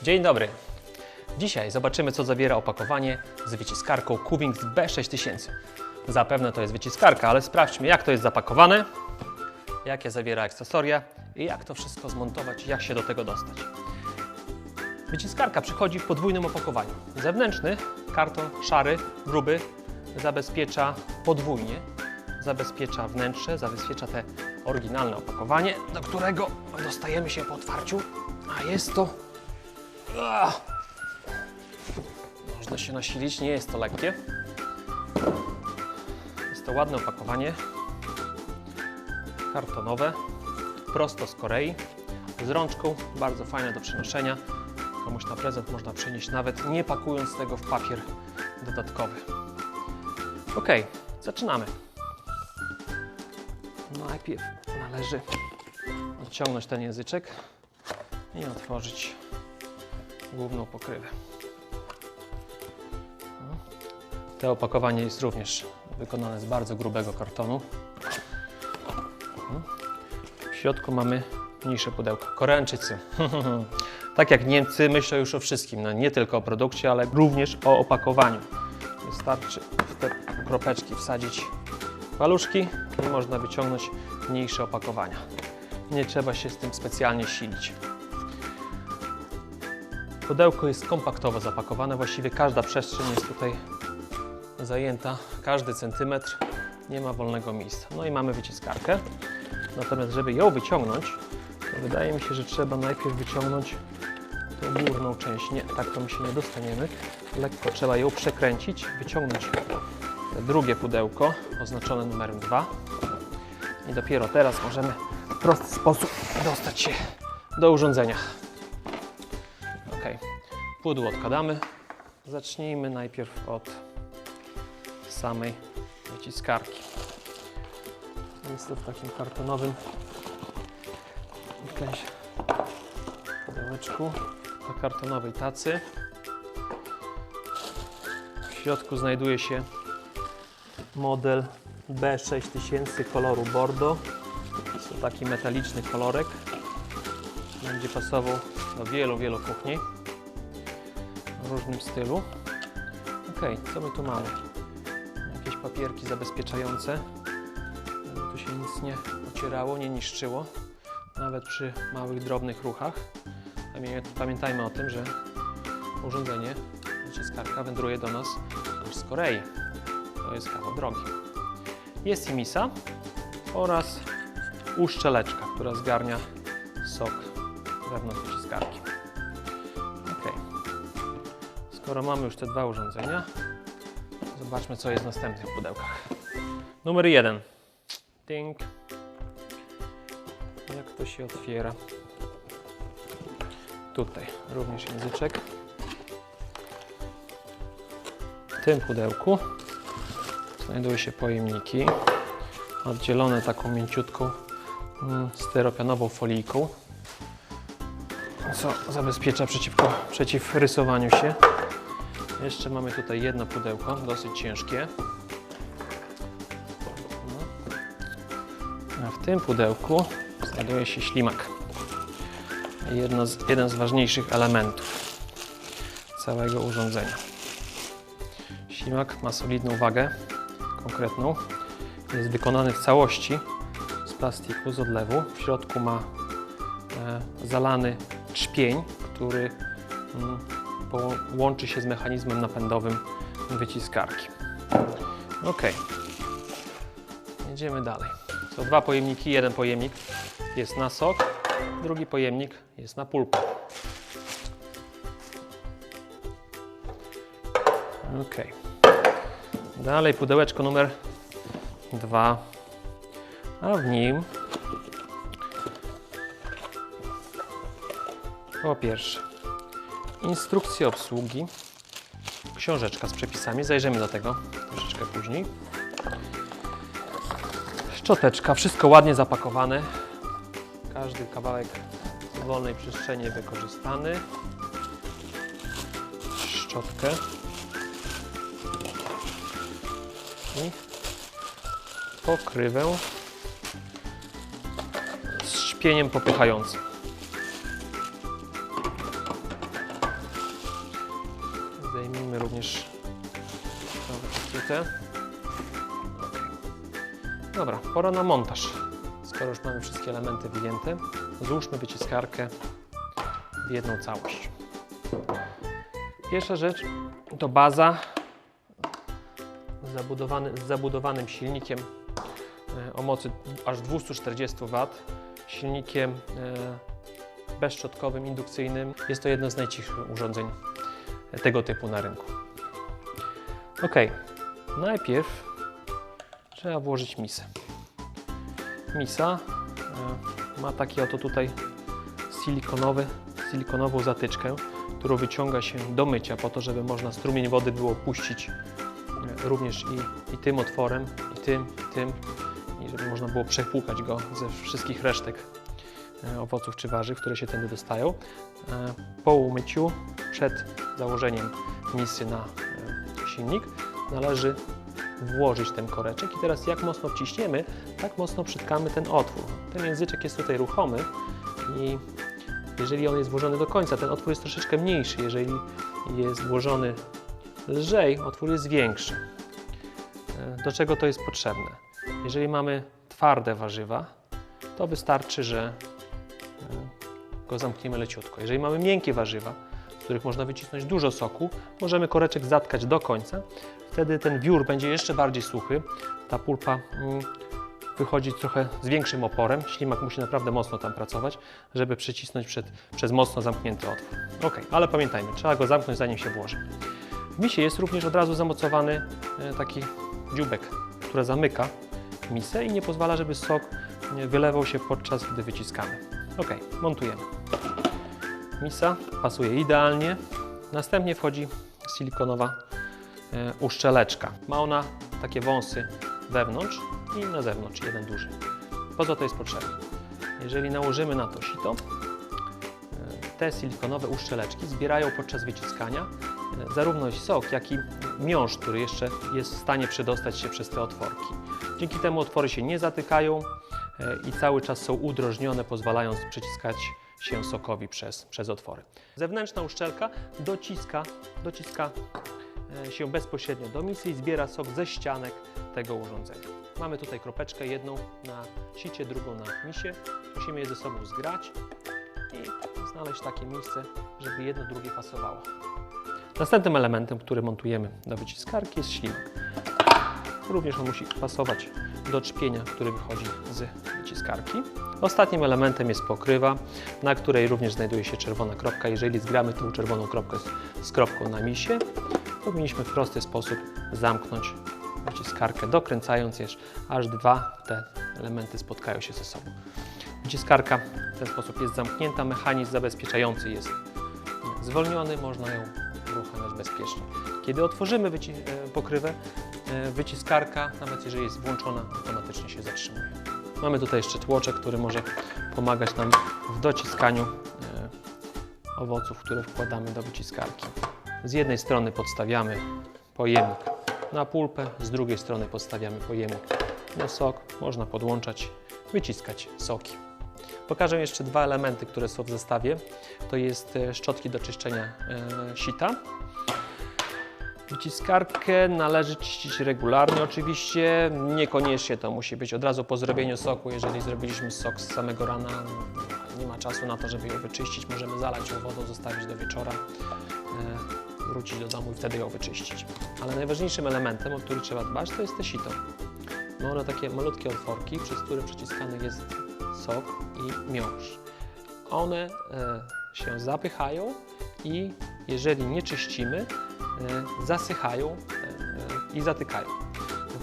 Dzień dobry. Dzisiaj zobaczymy, co zawiera opakowanie z wyciskarką Kuvings B6000. Zapewne to jest wyciskarka, ale sprawdźmy, jak to jest zapakowane, jakie zawiera akcesoria i jak to wszystko zmontować, jak się do tego dostać. Wyciskarka przychodzi w podwójnym opakowaniu. Zewnętrzny, karton szary, gruby, zabezpiecza podwójnie. Zabezpiecza wnętrze, zabezpiecza te oryginalne opakowanie, do którego dostajemy się po otwarciu, a jest to... Można się nasilić, nie jest to lekkie. Jest to ładne opakowanie, kartonowe, prosto z Korei, z rączką, bardzo fajne do przenoszenia. Komuś na prezent można przynieść, nawet nie pakując tego w papier dodatkowy. Ok, zaczynamy. Najpierw należy odciągnąć ten języczek i otworzyć główną pokrywę. To opakowanie jest również wykonane z bardzo grubego kartonu. W środku mamy mniejsze pudełko. Koreańczycy, tak jak Niemcy, myślą już o wszystkim. No, nie tylko o produkcie, ale również o opakowaniu. Wystarczy w te kropeczki wsadzić paluszki i można wyciągnąć mniejsze opakowania. Nie trzeba się z tym specjalnie silić. Pudełko jest kompaktowo zapakowane, właściwie każda przestrzeń jest tutaj zajęta, każdy centymetr, nie ma wolnego miejsca. No i mamy wyciskarkę, natomiast żeby ją wyciągnąć, to wydaje mi się, że trzeba najpierw wyciągnąć tą górną część. Nie, tak to my się nie dostaniemy. Lekko trzeba ją przekręcić, wyciągnąć te drugie pudełko oznaczone numerem 2 i dopiero teraz możemy w prosty sposób dostać się do urządzenia. Ok, pudło odkładamy. Zacznijmy najpierw od samej wyciskarki. Jest to w takim kartonowym pudełeczku, na kartonowej tacy. W środku znajduje się model B6000 koloru bordo. Jest to taki metaliczny kolorek. Będzie pasował do wielu kuchni w różnym stylu. Ok, co my tu mamy? Jakieś papierki zabezpieczające, żeby tu się nic nie ocierało, nie niszczyło, nawet przy małych, drobnych ruchach. Pamiętajmy o tym, że urządzenie, wyciskarka wędruje do nas aż z Korei. To jest kawał drogi. Jest i misa oraz uszczeleczka, która zgarnia sok wewnątrz wyciskarki. Ok. Skoro mamy już te dwa urządzenia, zobaczmy, co jest w następnych pudełkach. Numer 1. Ding. Jak to się otwiera? Tutaj również języczek. W tym pudełku znajdują się pojemniki oddzielone taką mięciutką styropianową folijką, co zabezpiecza przeciw rysowaniu się. Jeszcze mamy tutaj jedno pudełko, dosyć ciężkie. A w tym pudełku znajduje się ślimak. Jeden z ważniejszych elementów całego urządzenia. Ślimak ma solidną wagę, konkretną. Jest wykonany w całości z plastiku, z odlewu. W środku ma zalany trzpień, który łączy się z mechanizmem napędowym wyciskarki. Ok, jedziemy dalej. Są dwa pojemniki, jeden pojemnik jest na sok, drugi pojemnik jest na pulpę. Ok, dalej pudełeczko numer 2, a w nim po pierwsze instrukcje obsługi, książeczka z przepisami, zajrzymy do tego troszeczkę później. Szczoteczka, wszystko ładnie zapakowane, każdy kawałek wolnej przestrzeni wykorzystany. Szczotkę i pokrywę z szpieniem popychającym. Zdejmijmy również etykietę. Dobra, pora na montaż. Skoro już mamy wszystkie elementy wyjęte, złóżmy wyciskarkę w jedną całość. Pierwsza rzecz to baza z zabudowanym silnikiem o mocy aż 240 W, silnikiem bezszczotkowym, indukcyjnym. Jest to jedno z najcichszych urządzeń tego typu na rynku. Ok, najpierw trzeba włożyć misę. Misa ma taki oto tutaj silikonową zatyczkę, którą wyciąga się do mycia po to, żeby można strumień wody było puścić również i tym otworem, i tym, i żeby można było przepłukać go ze wszystkich resztek owoców czy warzyw, które się tędy dostają. Po umyciu, przed założeniem misy na silnik, należy włożyć ten koreczek i teraz jak mocno wciśniemy, tak mocno przytkamy ten otwór. Ten języczek jest tutaj ruchomy i jeżeli on jest włożony do końca, ten otwór jest troszeczkę mniejszy. Jeżeli jest włożony lżej, otwór jest większy. Do czego to jest potrzebne? Jeżeli mamy twarde warzywa, to wystarczy, że go zamkniemy leciutko. Jeżeli mamy miękkie warzywa, z których można wycisnąć dużo soku, możemy koreczek zatkać do końca. Wtedy ten wiór będzie jeszcze bardziej suchy. Ta pulpa wychodzi trochę z większym oporem. Ślimak musi naprawdę mocno tam pracować, żeby przycisnąć przez mocno zamknięty otwór. Ok, ale pamiętajmy, trzeba go zamknąć, zanim się włoży. W misie jest również od razu zamocowany taki dzióbek, który zamyka misę i nie pozwala, żeby sok wylewał się podczas gdy wyciskamy. Ok, montujemy. Misa pasuje idealnie. Następnie wchodzi silikonowa uszczeleczka. Ma ona takie wąsy wewnątrz i na zewnątrz, jeden duży. Po co to jest potrzebne? Jeżeli nałożymy na to sito, te silikonowe uszczeleczki zbierają podczas wyciskania zarówno sok, jak i miąższ, który jeszcze jest w stanie przedostać się przez te otworki. Dzięki temu otwory się nie zatykają i cały czas są udrożnione, pozwalając przeciskać się sokowi przez otwory. Zewnętrzna uszczelka dociska się bezpośrednio do misy i zbiera sok ze ścianek tego urządzenia. Mamy tutaj kropeczkę, jedną na sicie, drugą na misie. Musimy je ze sobą zgrać i znaleźć takie miejsce, żeby jedno drugie pasowało. Następnym elementem, który montujemy do wyciskarki, jest ślimak. Również on musi pasować do trzpienia, który wychodzi z wyciskarki. Ostatnim elementem jest pokrywa, na której również znajduje się czerwona kropka. Jeżeli zgramy tą czerwoną kropkę z kropką na misie, powinniśmy w prosty sposób zamknąć wyciskarkę, dokręcając je, aż dwa te elementy spotkają się ze sobą. Wyciskarka w ten sposób jest zamknięta, mechanizm zabezpieczający jest zwolniony, można ją uruchamiać bezpiecznie. Kiedy otworzymy pokrywę, wyciskarka, nawet jeżeli jest włączona, automatycznie się zatrzymuje. Mamy tutaj jeszcze tłoczek, który może pomagać nam w dociskaniu owoców, które wkładamy do wyciskarki. Z jednej strony podstawiamy pojemnik na pulpę, z drugiej strony podstawiamy pojemnik na sok. Można podłączać, wyciskać soki. Pokażę jeszcze dwa elementy, które są w zestawie. To jest szczotki do czyszczenia sita. Wyciskarkę należy czyścić regularnie oczywiście, niekoniecznie to musi być od razu po zrobieniu soku. Jeżeli zrobiliśmy sok z samego rana, nie ma czasu na to, żeby ją wyczyścić, możemy zalać ją wodą, zostawić do wieczora, wrócić do domu i wtedy ją wyczyścić. Ale najważniejszym elementem, o który trzeba dbać, to jest te sito. Ma ono takie malutkie otworki, przez które przyciskany jest sok i miąższ. One się zapychają i jeżeli nie czyścimy, zasychają i zatykają.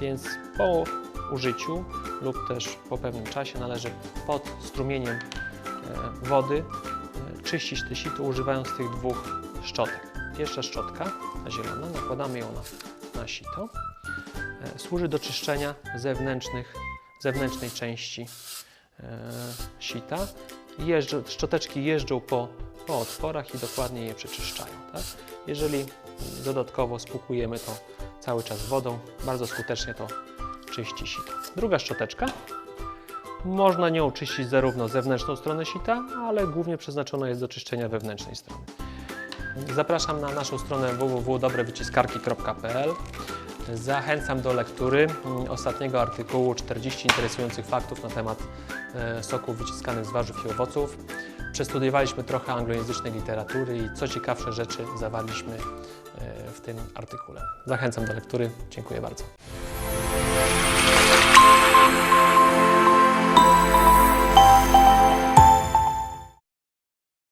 Więc po użyciu lub też po pewnym czasie należy pod strumieniem wody czyścić te sito, używając tych dwóch szczotek. Pierwsza szczotka, ta zielona, nakładamy ją na sito. Służy do czyszczenia zewnętrznej części sita. Szczoteczki jeżdżą po otworach i dokładnie je przeczyszczają. Tak? Jeżeli dodatkowo spłukujemy to cały czas wodą, bardzo skutecznie to czyści sito. Druga szczoteczka. Można nią czyścić zarówno zewnętrzną stronę sita, ale głównie przeznaczona jest do czyszczenia wewnętrznej strony. Zapraszam na naszą stronę www.dobrewyciskarki.pl. Zachęcam do lektury ostatniego artykułu 40 interesujących faktów na temat soków wyciskanych z warzyw i owoców. Przestudiowaliśmy trochę anglojęzycznej literatury i co ciekawsze rzeczy zawarliśmy w tym artykule. Zachęcam do lektury. Dziękuję bardzo.